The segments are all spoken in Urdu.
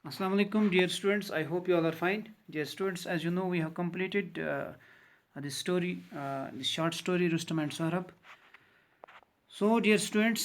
Assalamu alaikum, dear students. I hope you all are fine. Dear students, as you know, we have completed this story, this short story, Rustam and Sahrab. So, dear students,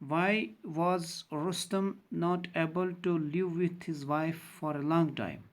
Why was Rustam not able to live with his wife for a long time?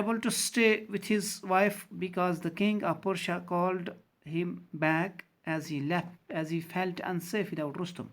able to stay with his wife because the king of Persia called him back as he left as he felt unsafe without Rustam.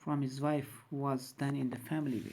from his wife who was then in the family way.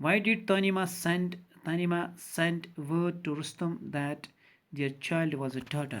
Why did Tanima send word to Rustam that their child was a daughter?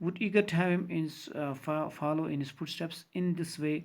would eager to have him follow in his footsteps. In this way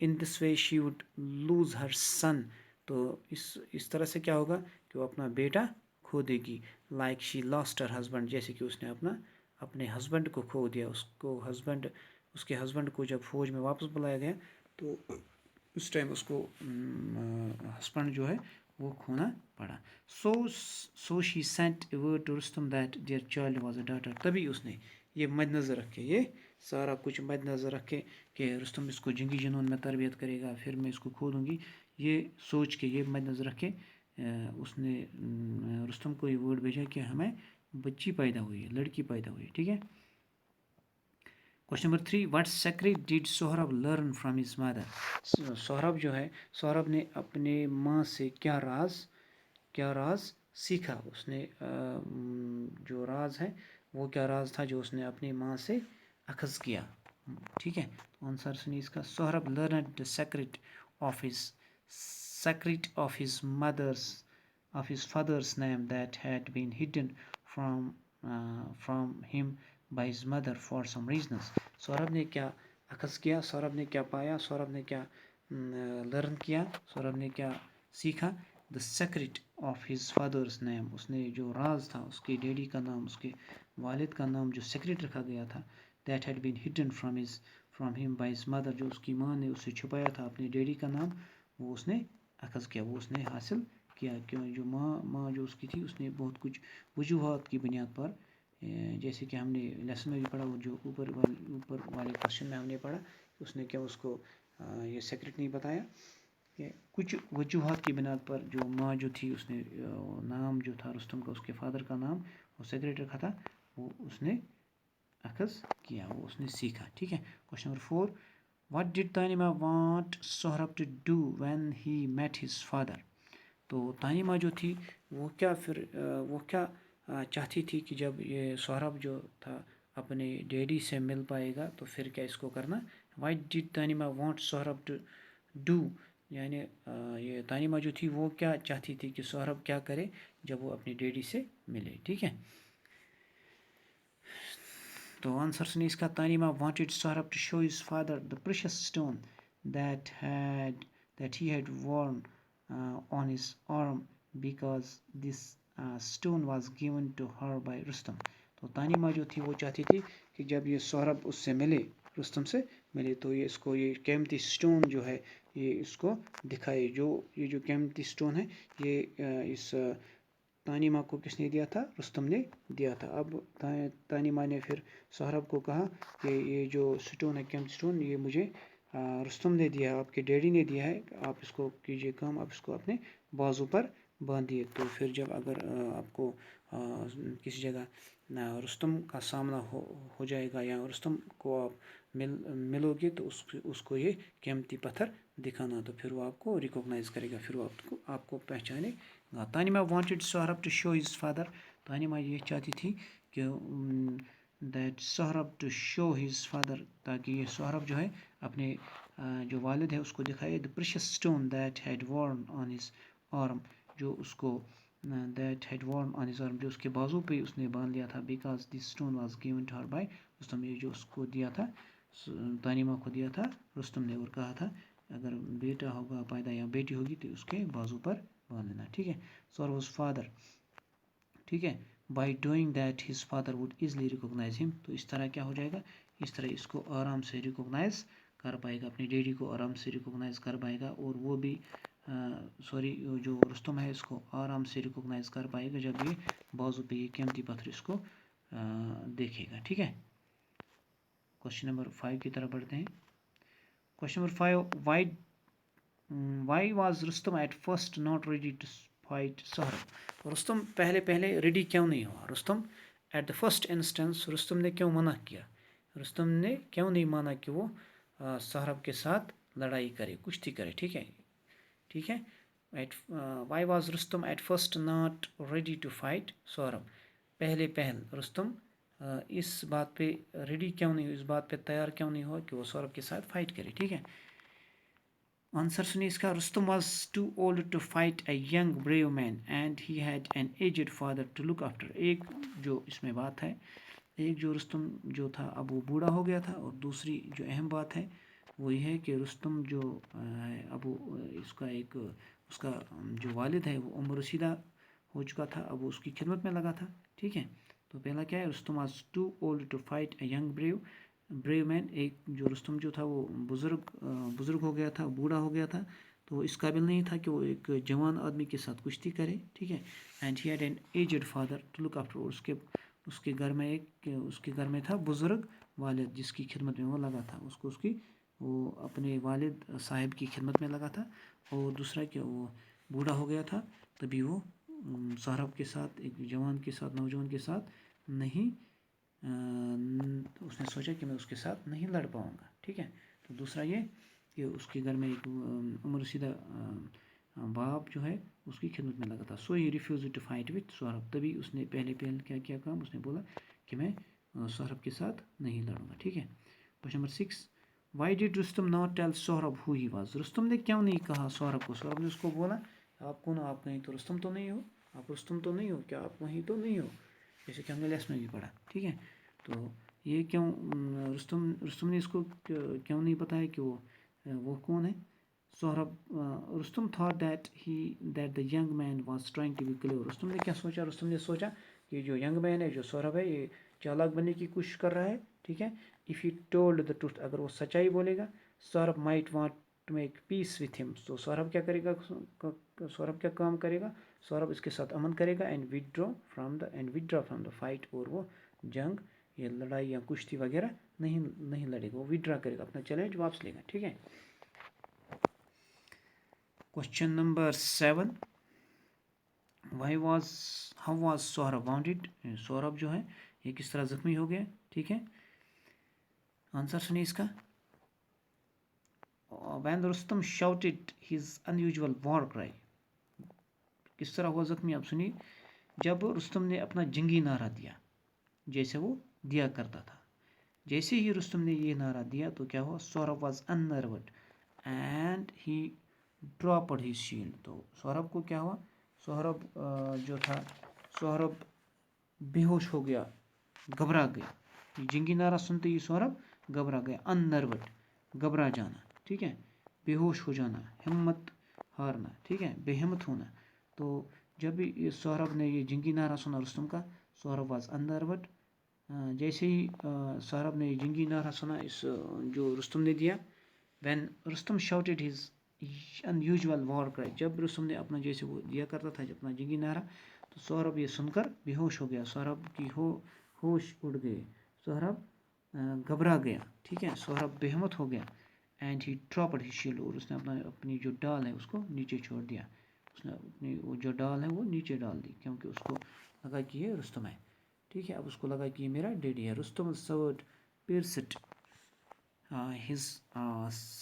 in this way she would lose her son. تو اس طرح سے کیا ہوگا کہ وہ اپنا بیٹا کھو دے گی. like she lost her husband, جیسے کہ اس نے اپنے ہسبینڈ کو کھو دیا. اس کے ہسبینڈ کو جب فوج میں واپس بلایا گیا تو اس ٹائم اس کو ہسبینڈ جو ہے وہ کھونا پڑا. so she sent a word to Rustam that their child was a daughter. تبھی اس نے یہ مد نظر رکھے, یہ سارا کچھ مد نظر رکھے کہ رستم اس کو جنگی جنون میں تربیت کرے گا, پھر میں اس کو کھو دوں گی, یہ سوچ کے, یہ مد نظر رکھے اس نے رستم کو یہ ورڈ بھیجا کہ ہمیں بچی پیدا ہوئی ہے, لڑکی پیدا ہوئی ہے. ٹھیک ہے. Question number 3, what secret did Sohrab learn from his mother. Sohrab جو ہے, سہراب نے اپنے ماں سے کیا راز سیکھا. اس نے جو راز ہے وہ کیا راز تھا جو اس نے اپنی ماں سے اخذ کیا. ٹھیک ہے. آنسر سنیے اس کا. Sohrab learned the secret of his father's name that had been hidden from him by his mother for some reasons. Sohrab نے کیا اخذ کیا, سہراب نے کیا پایا, سہراب نے کیا لرن کیا, سہراب نے کیا سیکھا. the secret of his father's name, اس نے جو راز تھا, اس کے ڈیڈی کا نام, اس کے والد کا نام جو سیکرٹ رکھا گیا تھا, that had been hidden from him by his mother, جو اس کی ماں نے اسے چھپایا تھا اپنے ڈیڈی کا نام, وہ اس نے اخذ کیا, وہ اس نے حاصل کیا. کیوں جو ماں جو اس کی تھی, اس نے بہت کچھ وجوہات کی بنیاد پر, جیسے کہ ہم نے لیسن میں بھی پڑھا, وہ جو اوپر والے کوشچن میں ہم نے پڑھا, اس نے کیا اس کو یہ سیکرٹ نہیں بتایا, کہ کچھ وجوہات کی بنیاد پر جو ماں جو تھی, اس نے نام جو تھا رستم کا, اس کے فادر کا نام وہ سیکرٹ رکھا تھا, وہ اس نے اخذ کیا, وہ اس نے سیکھا. ٹھیک ہے. Question number 4, what did تانیما want Sohrab to do when he met his father. تو تانیما جو تھی وہ کیا چاہتی تھی کہ جب یہ سہراب جو تھا اپنے ڈیڈی سے مل پائے گا تو پھر کیا اس کو کرنا. why did تانیما want Sohrab to do, یعنی یہ تانیما جو تھی وہ کیا چاہتی تھی کہ سہراب کیا کرے جب وہ اپنی ڈیڈی سے ملے. ٹھیک ہے. تو آنسر سنی اس کا. تانیما wanted Sohrab to show his father the precious stone that he had worn on his arm because this stone was given to her by Rustam. تو تانیما جو تھی وہ چاہتی تھی کہ جب یہ سہراب اس سے ملے, رستم سے ملے, تو یہ اس کو یہ قیمتی سٹون جو ہے یہ اس کو دکھائے. یہ جو قیمتی سٹون ہے یہ اس تانیما کو کس نے دیا تھا, رستم نے دیا تھا. اب تانیما نے پھر سہراب کو کہا کہ یہ جو سٹون ہے, قیمتی سٹون, یہ مجھے رستم نے دیا ہے, آپ کے ڈیڈی نے دیا ہے, آپ اس کو کیجیے کام, آپ اس کو اپنے بازو پر باندھیے. تو پھر جب اگر آپ کو کسی جگہ رستم کا سامنا ہو جائے گا یا رستم کو آپ ملو گے تو اس کو یہ قیمتی پتھر دکھانا, تو پھر وہ آپ کو ریکوگنائز کرے گا, پھر وہ آپ کو پہچانے گا. تانیما wanted Sohrab to show his father. تانیما یہ چاہتی تھی کہ that Sohrab to show his father, تاکہ یہ سہراب جو ہے اپنے جو والد ہے اس کو دکھائے. the precious stone that had worn on his arm, جو اس کو that had worn on his arm, جو اس کے بازو پہ اس نے باندھ لیا تھا, because this stone was given to her by Rustam, یہ جو اس کو دیا تھا, تانیما کو دیا تھا رستم نے, اور کہا تھا اگر بیٹا ہوگا پیدا یا بیٹی ہوگی تو اس کے بازو پر باندھ لینا. ٹھیک ہے. سہراب's father. ٹھیک ہے. by doing that his father would easily recognize him. تو اس طرح کیا ہو جائے گا, اس طرح اس کو آرام سے ریکوگنائز کر پائے گا, اپنی ڈیڈی کو آرام سے ریکوگنائز کر پائے گا, اور وہ بھی جو رستم ہے اس کو آرام سے ریکوگنائز کر پائے گا جب یہ بازو پہ یہ قیمتی پتھر اس کو دیکھے گا. ٹھیک ہے. کوشچن نمبر 5 کی طرف بڑھتے ہیں. Question number 5, why was Rustam at first not ready to fight Sohrab. Rustam پہلے ریڈی کیوں نہیں ہوا. Rustam at the first instance, Rustam نے کیوں منع کیا, رستم نے کیوں نہیں مانا کہ وہ سہراب کے ساتھ لڑائی کرے, کشتی کرے. ٹھیک ہے. ٹھیک ہے. why was Rustam at first not ready to fight Sohrab. پہل رستم اس بات پہ ریڈی کیوں نہیں, اس بات پہ تیار کیوں نہیں ہوا کہ وہ سہراب کے ساتھ فائٹ کرے. ٹھیک ہے. آنسر سنیے اس کا. Rustam was too old to fight a young brave man and he had an aged father to look after. ایک جو اس میں بات ہے, ایک جو رستم جو تھا اب وہ بوڑھا ہو گیا تھا, اور دوسری جو اہم بات ہے وہ یہ ہے کہ رستم جو ہے اب اس کا جو والد ہے وہ عمر رسیدہ ہو چکا تھا، اب وہ اس کی خدمت میں لگا تھا. ٹھیک ہے، تو پہلا کیا ہے، Rustam was too old to fight a young brave man. ایک جو رستم جو تھا وہ بزرگ ہو گیا تھا، بوڑھا ہو گیا تھا، تو وہ اس قابل نہیں تھا کہ وہ ایک جوان آدمی کے ساتھ کشتی کرے. ٹھیک ہے، and he had an aged father to look after. اس کے گھر میں تھا بزرگ والد جس کی خدمت میں وہ لگا تھا. وہ اپنے والد صاحب کی خدمت میں لگا تھا. اور دوسرا کہ وہ بوڑھا ہو گیا تھا، تبھی وہ سہراب کے ساتھ، ایک نوجوان کے ساتھ نہیں، اس نے سوچا کہ میں اس کے ساتھ نہیں لڑ پاؤں گا. ٹھیک ہے، تو دوسرا یہ کہ اس کے گھر میں ایک عمر رسیدہ باپ جو ہے اس کی خدمت میں لگا تھا. So he refuses to fight with Sohrab. تبھی اس نے پہلے کیا کیا کام، اس نے بولا کہ میں سہراب کے ساتھ نہیں لڑوں گا. ٹھیک ہے، question number 6. Why did Rustam not tell Sohrab who he was. Rustam نے کیوں نہیں کہا سہراب کو؟ سہراب نے اس کو بولا آپ کون ہو، آپ کہیں تو رستم تو نہیں ہو، کیا آپ وہیں تو نہیں ہو، جیسے کہ ہم نے لیسن میں بھی پڑھا. ٹھیک ہے، تو یہ کیوں رستم نے اس کو کیوں نہیں بتایا کہ وہ کون ہے. Rustam thought that the young man was trying to be clever. Rustam نے کیا سوچا؟ رستم نے سوچا کہ جو ینگ مین ہے، جو سہراب ہے، یہ چالاک بننے کی کوشش کر رہا ہے. ٹھیک ہے، if he told the truth, اگر وہ سچائی بولے گا، Sohrab might want to make peace with him. تو سہراب کیا کرے گا، سہراب کیا کام کرے گا، سہراب اس کے ساتھ امن کرے گا. and withdraw from the fight. اور وہ جنگ یا لڑائی یا کشتی وغیرہ نہیں لڑے گا، وہ وڈرا کرے گا، اپنا چیلنج واپس لے گا. ٹھیک ہے. Question number 7. How was Sohrab wanted. Sohrab جو ہے یہ کس طرح زخمی ہو گیا. ٹھیک ہے، آنسر سنیے اس کا. when Rustam shouted his unusual war cry. کس طرح ہوا زخمی، آپ سنیے. جب رستم نے اپنا جنگی نعرہ دیا جیسے وہ دیا کرتا تھا. جیسے ہی رستم نے یہ نعرہ دیا تو کیا ہوا، Sohrab was unnerved and he dropped his shield. تو سہراب کو کیا ہوا، سہراب جو تھا، سہراب بے ہوش ہو گیا، گھبرا گیا. جنگی نعرہ سنتے ہی سہراب گھبرا گیا. unnerved گھبرا جانا. ٹھیک ہے، بے ہوش ہو جانا، ہمت ہارنا. ٹھیک ہے، بے ہمت ہونا. تو جب بھی سہراب نے یہ جنگی نعرہ سنا رستم کا، سہراب واز unnerved. جیسے ہی سہراب نے جنگی نعرہ سنا اس جو رستم نے دیا. when Rustam shouted his unusual war cry. جب رستم نے اپنا جیسے وہ دیا کرتا تھا اپنا جنگی نعرہ، تو سہراب یہ سن کر بے ہوش ہو گیا. سہراب کی ہوش اڑ گئے، سہراب گھبرا گیا. ٹھیک ہے، سہراب بے ہمت ہو گیا. And he dropped his shield. اور اس نے اپنی جو ڈال ہے اس کو نیچے چھوڑ دیا. اس نے اپنی وہ جو ڈال ہے وہ نیچے ڈال دی، کیونکہ اس کو لگا کہ یہ رستم ہے. ٹھیک ہے، اب اس کو لگا کہ یہ میرا ڈیڈی ہے. Rustam sword pierced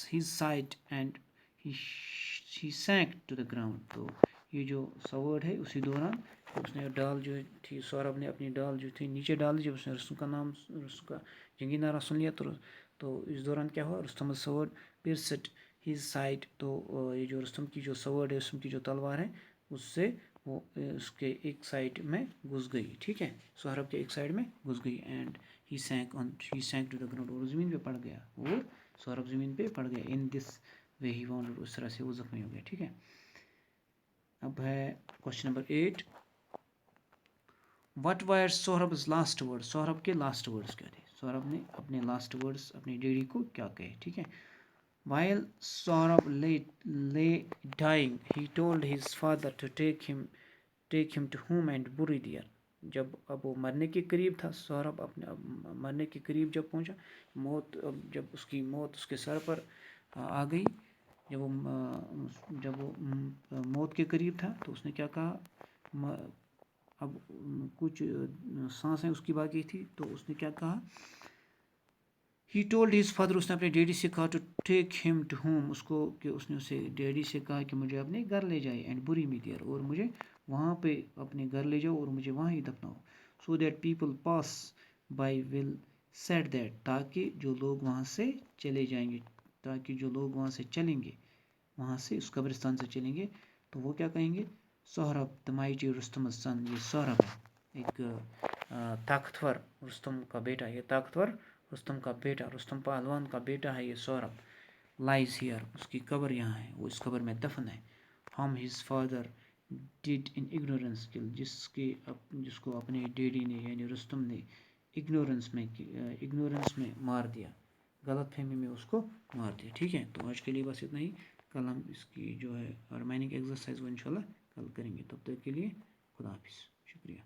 his side and he sank to the ground. تو یہ جو سورڈ ہے اسی دوران اس نے ڈال جو تھی، سہراب نے اپنی ڈال جو تھی نیچے ڈال دی. جب اس نے رستم کا جنگی نعرہ سن لیا تو اس دوران کیا ہوا، رستم سورڈ pierced his side. تو یہ جو رستم کی جو سورڈ ہے، رستم کی جو تلوار ہے، اس سے وہ اس کے ایک سائڈ میں گھس گئی. ٹھیک ہے، سہراب کے ایک سائڈ میں گھس گئی. And he sank to the ground. اور زمین پہ پڑ گیا، وہ سہراب زمین پہ پڑ گیا. in this way he wounded. اس طرح سے وہ زخمی ہو گیا. ٹھیک ہے، اب ہے question number 8. what were سہراب's last words. Sohrab کے لاسٹ ورڈز کیا تھے؟ سہراب نے اپنے لاسٹ ورڈز اپنے ڈیڈی کو کیا کہے. ٹھیک ہے. while Saurabh lay dying, he told his father to take him to home and bury there. جب اب وہ مرنے کے قریب تھا، سہراب اپنے مرنے کے قریب جب پہنچا، جب اس کی موت اس کے سر پر آ گئی، جب وہ موت کے قریب تھا، تو اس نے کیا کہا، اب کچھ سانسیں اس کی باقی تھی، تو اس نے کیا کہا، he told his father. اس نے اپنے ڈیڈی سے کہا to take him to home. اس نے اسے ڈیڈی سے کہا کہ مجھے اپنے گھر لے جائے. and bury me there. اور مجھے وہاں پہ اپنے گھر لے جاؤ اور مجھے وہاں ہی دفناؤ. so that people pass by will said that. تاکہ جو لوگ وہاں سے چلے جائیں گے، تاکہ جو لوگ وہاں سے چلیں گے، وہاں سے اس قبرستان سے چلیں گے، تو وہ کیا کہیں گے، سہراب the mighty رستم's son. یہ سہراب ہے، ایک طاقتور رستم کا بیٹا. یہ طاقتور رستم کا بیٹا، رستم پہلوان کا بیٹا ہے یہ سہراب. لائز ہیئر، اس کی قبر یہاں ہے، وہ اس قبر میں دفن ہے. ہم ہز فادر ڈیڈ ان اگنورینس کل، جس کو اپنے ڈیڈی نے یعنی رستم نے اگنورینس میں مار دیا، غلط فہمی میں اس کو مار دیا. ٹھیک ہے، تو آج کے لیے بس اتنا ہی. کل ہم اس کی جو ہے ریمائننگ ایکسرسائز وہ انشاءاللہ کل کریں گے. تب تک کے لیے خدا حافظ، شکریہ.